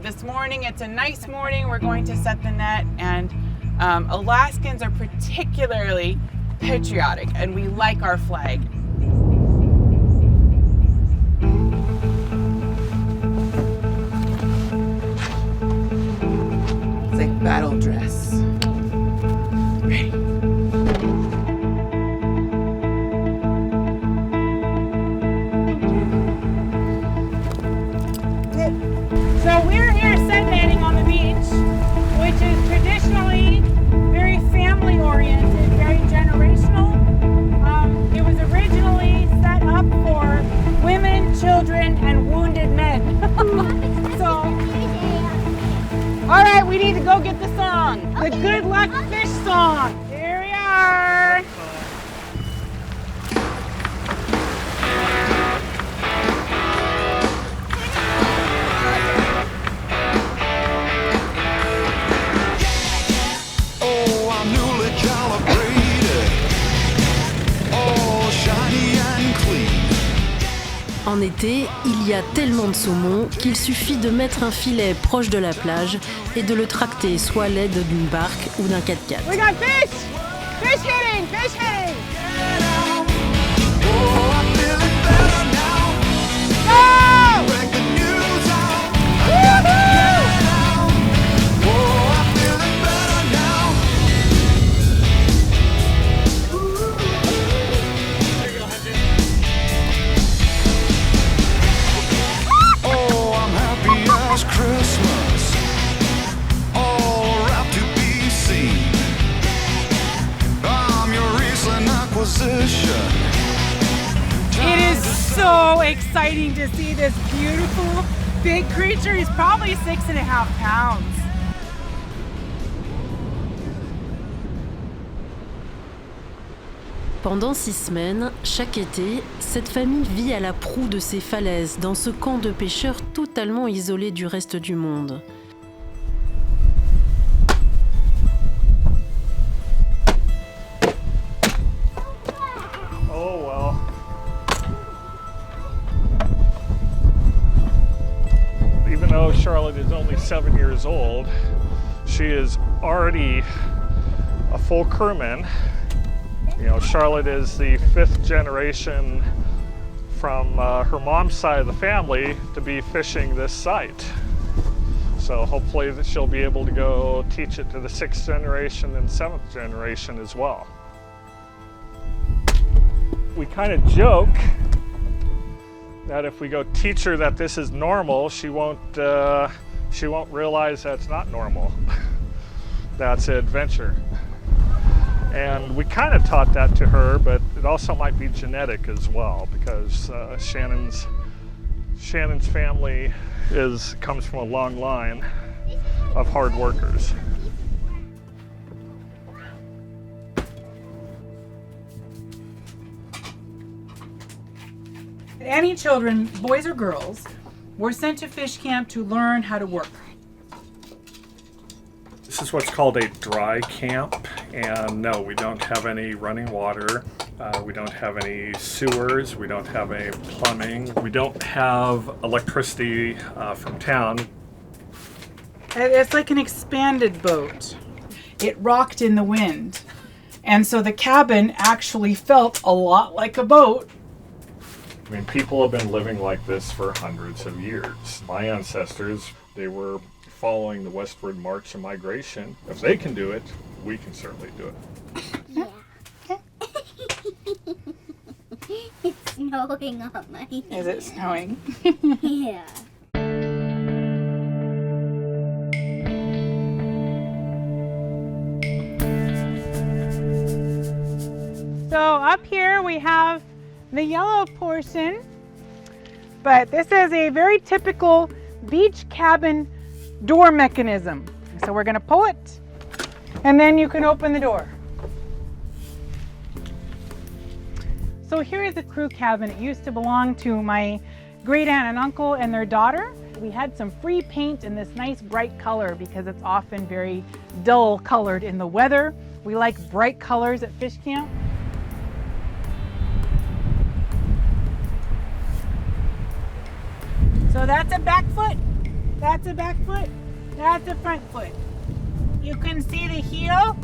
this morning, it's a nice morning. We're going to set the net, and Alaskans are particularly patriotic, and we like our flag. It's like battle dress. Ready? So we're here sunbathing on the beach, which is traditionally very family oriented, very generational. It was originally set up for women, children, and wounded men. So, all right, we need to go get the song, the Good Luck Fish song. Here we are. En été, il y a tellement de saumon qu'il suffit de mettre un filet proche de la plage et de le tracter soit à l'aide d'une barque ou d'un 4x4. We got fish! Fish hitting! Fish hitting! It is so exciting to see this beautiful big creature. He's probably 6.5 pounds. Pendant 6 semaines, chaque été, cette famille vit à la proue de ces falaises, dans ce camp de pêcheurs totalement isolé du reste du monde. Oh well. Even though Charlotte is only 7 years old, she is already a full crewman. You know, Charlotte is the 5th generation from her mom's side of the family to be fishing this site. So hopefully that she'll be able to go teach it to the 6th generation and 7th generation as well. We kind of joke that if we go teach her that this is normal, she won't realize that's not normal. That's an adventure. And we kind of taught that to her, but it also might be genetic as well, because Shannon's family comes from a long line of hard workers. Any children, boys or girls, were sent to fish camp to learn how to work. This is what's called a dry camp, and no, we don't have any running water, we don't have any sewers, we don't have any plumbing, we don't have electricity from town. It's like an expanded boat. It rocked in the wind, and so the cabin actually felt a lot like a boat. I mean, people have been living like this for hundreds of years. My ancestors, they were following the westward march of migration. If they can do it, we can certainly do it. Yeah. It's snowing on my head. Is it snowing? Yeah. So up here we have the yellow portion, but this is a very typical beach cabin door mechanism. So we're going to pull it, and then you can open the door. So here is the crew cabin. It used to belong to my great aunt and uncle and their daughter. We had some free paint in this nice bright color because it's often very dull colored in the weather. We like bright colors at fish camp. So that's a back foot. That's a back foot. That's a front foot. You can see the heel,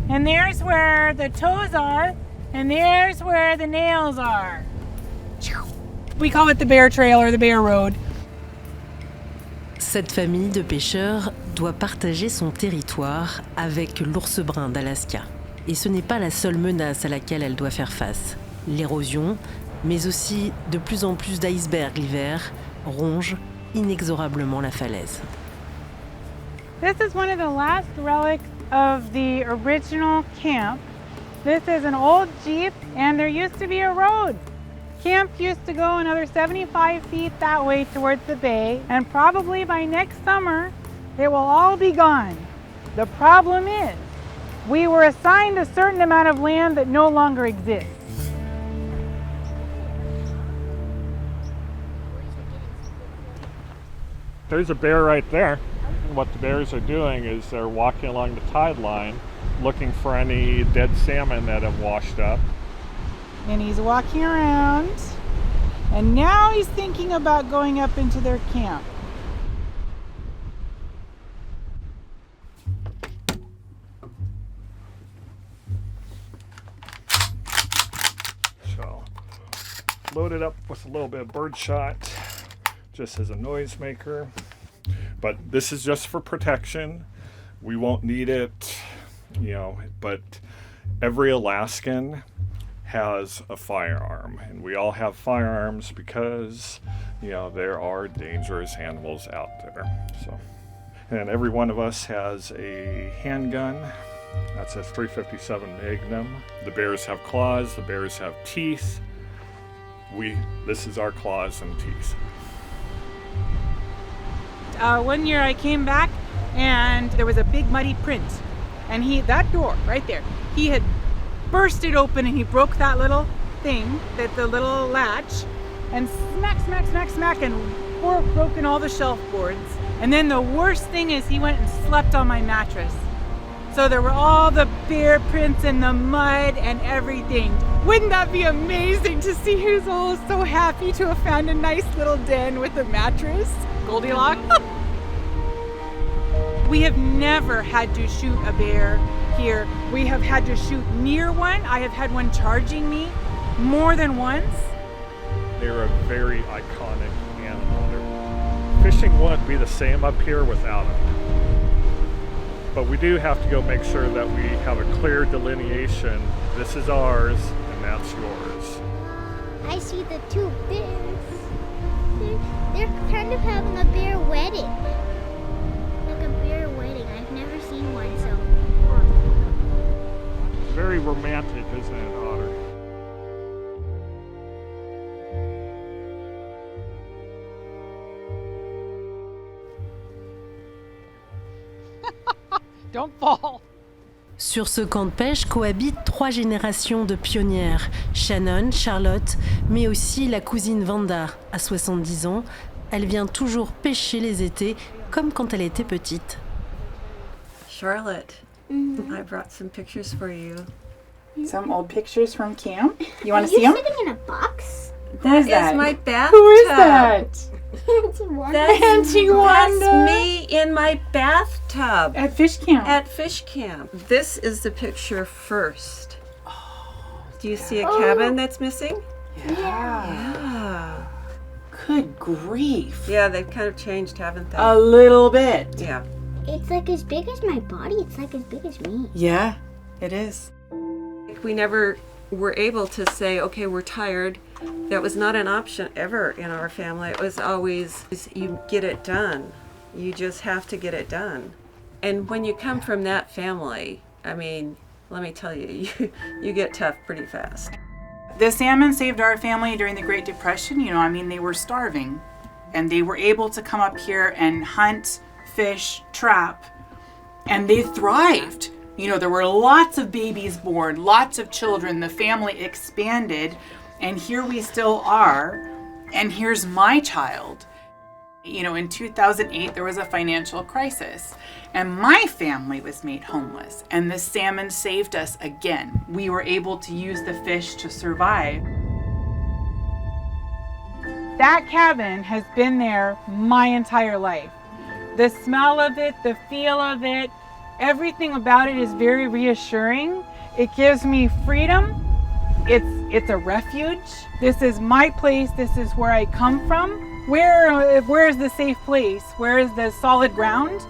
and there's where the toes are, and there's where the nails are. We call it the bear trail or the bear road. Cette famille de pêcheurs doit partager son territoire avec l'ours brun d'Alaska. Et ce n'est pas la seule menace à laquelle elle doit faire face. L'érosion, mais aussi de plus en plus d'icebergs l'hiver, rongent inexorablement la falaise. This is one of the last relics of the original camp. This is an old Jeep, and there used to be a road. Camp used to go another 75 feet that way towards the bay, and probably by next summer, it will all be gone. The problem is, we were assigned a certain amount of land that no longer exists. There's a bear right there. What the bears are doing is they're walking along the tide line, looking for any dead salmon that have washed up. And he's walking around, and now he's thinking about going up into their camp. So, load it up with a little bit of birdshot, just as a noisemaker. But this is just for protection. We won't need it, but every Alaskan has a firearm, and we all have firearms because, there are dangerous animals out there. So, and every one of us has a handgun. That's a .357 Magnum. The bears have claws, the bears have teeth. This is our claws and teeth. One year I came back and there was a big muddy print, and that door right there, he had burst it open and he broke that little thing, the little latch, and smack, and broken all the shelf boards. And then the worst thing is he went and slept on my mattress. So there were all the bear prints in the mud and everything. Wouldn't that be amazing to see who's all so happy to have found a nice little den with a mattress? Goldilocks. We have never had to shoot a bear here. We have had to shoot near one. I have had one charging me more than once. They're a very iconic animal. Fishing wouldn't be the same up here without them. But we do have to go make sure that we have a clear delineation. This is ours, and that's yours. I see the two bears. They're kind of having a bear wedding. Like a bear wedding. I've never seen one, so. Very romantic, isn't it, Otter? Don't fall. Sur ce camp de pêche cohabitent 3 générations de pionnières. Shannon, Charlotte, mais aussi la cousine Vanda, à 70 ans. Elle vient toujours pêcher les étés, comme quand elle était petite. Charlotte, I brought some pictures for you. Some old pictures from camp. You want Are to see you them? sitting in a box? Who's That is my bathtub. Who is that? It's wonderful. Auntie Wanda. That's me in my bathtub At fish camp. at fish camp. This is the picture first. Do you see a cabin that's missing? Yeah. Good grief. Yeah, they've kind of changed, haven't they? A little bit. Yeah. It's like as big as my body. It's like as big as me. Yeah, it is. We never were able to say, okay, we're tired. That was not an option ever in our family. It was always, you get it done. You just have to get it done. And when you come from that family, I mean, let me tell you, you get tough pretty fast. The salmon saved our family during the Great Depression. They were starving, and they were able to come up here and hunt, fish, trap, and they thrived. There were lots of babies born, lots of children. The family expanded, and here we still are, and here's my child. In 2008, there was a financial crisis, and my family was made homeless, and the salmon saved us again. We were able to use the fish to survive. That cabin has been there my entire life. The smell of it, the feel of it, everything about it is very reassuring. It gives me freedom. It's a refuge. This is my place. This is where I come from. Where is the safe place? Where is the solid ground?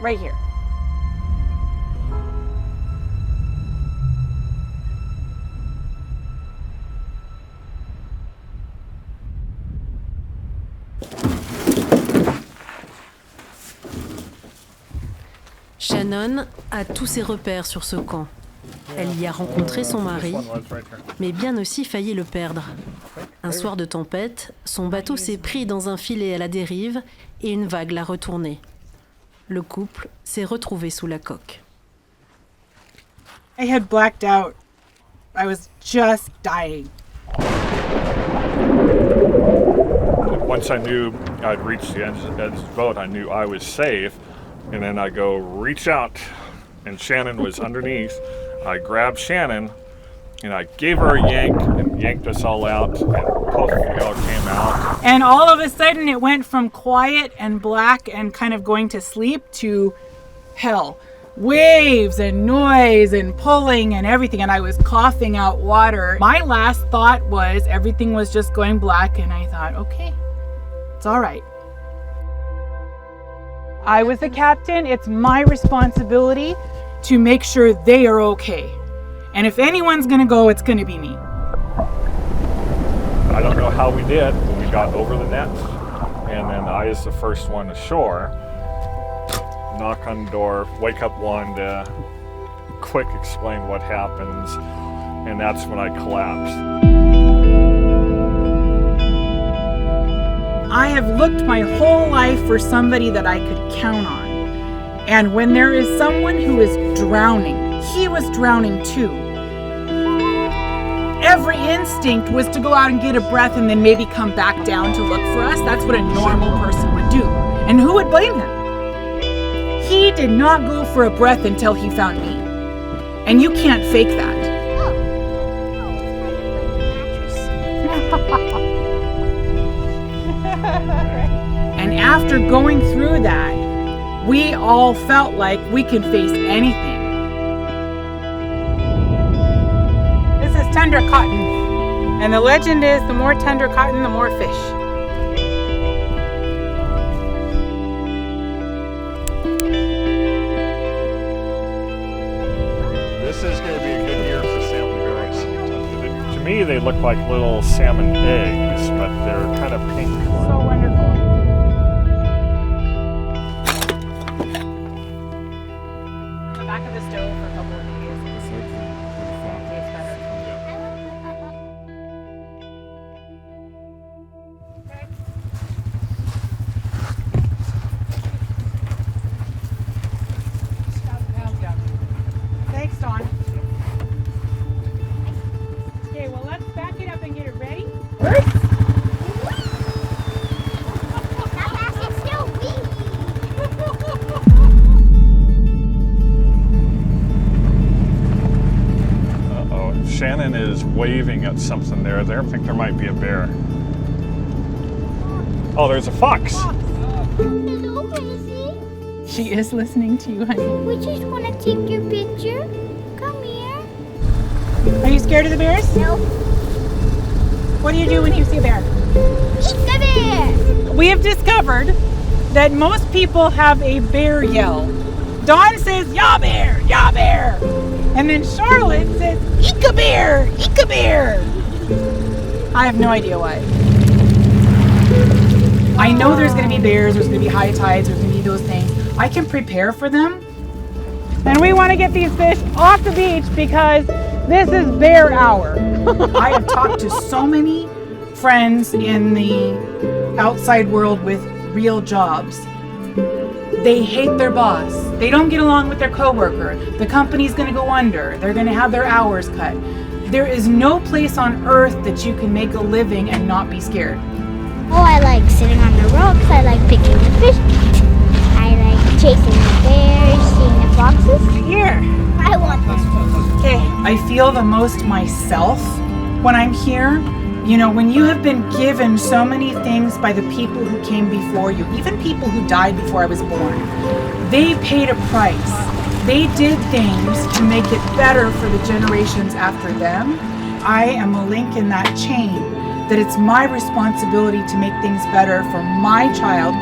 Right here. Shannon a tous ses repères sur ce camp. Elle y a rencontré son mari, mais bien aussi failli le perdre. Un soir de tempête, son bateau s'est pris dans un filet à la dérive et une vague l'a retourné. Le couple s'est retrouvé sous la coque. I had blacked out. I was just dying. Once I knew I'd reached the edge of the boat, I knew I was safe. And then I go reach out, and Shannon was underneath. I grabbed Shannon, and I gave her a yank, and yanked us all out, and both of y'all came out. And all of a sudden it went from quiet and black and kind of going to sleep to hell. Waves and noise and pulling and everything, and I was coughing out water. My last thought was everything was just going black, and I thought, okay, it's all right. I was the captain. It's my responsibility to make sure they are okay. And if anyone's gonna go, it's gonna be me. I don't know how we did, but we got over the net, and then I was the first one ashore. Knock on the door, wake up Wanda, quick explain what happens, and that's when I collapsed. I have looked my whole life for somebody that I could count on. And when there is someone who is drowning, he was drowning too. Every instinct was to go out and get a breath and then maybe come back down to look for us. That's what a normal person would do. And who would blame him? He did not go for a breath until he found me. And you can't fake that. And after going through that, we all felt like we can face anything. This is tender cotton. And the legend is the more tender cotton, the more fish. This is going to be a good year for salmon berries. To me, they look like little salmon eggs, but they're kind of pink. So wonderful. The back of the stove for a couple of days. Tastes better. Thanks, Dawn. Okay, well, let's back it up and get it ready. Uh-oh, Shannon is waving at something there. I think there might be a bear. Oh, there's a fox. Hello, Gracie. She is listening to you, honey. We just want to take your picture. Come here. Are you scared of the bears? No. What do you do when you see a bear? Eat the bear. We have discovered that most people have a bear yell. Dawn says, "Ya bear, ya bear." And then Charlotte says, "Ika bear, ika bear." I have no idea why. I know there's going to be bears, there's going to be high tides, there's going to be those things. I can prepare for them. And we want to get these fish off the beach because this is bear hour. I have talked to so many friends in the outside world with real jobs. They hate their boss. They don't get along with their coworker. The company's going to go under. They're going to have their hours cut. There is no place on earth that you can make a living and not be scared. Oh, I like sitting on the rocks. I like picking the fish. I like chasing the bears, seeing the foxes. Here. I want this fish. Okay. I feel the most myself when I'm here You know, when you have been given so many things by the people who came before you, even people who died before I was born, they paid a price. They did things to make it better for the generations after them. I am a link in that chain, that it's my responsibility to make things better for my child,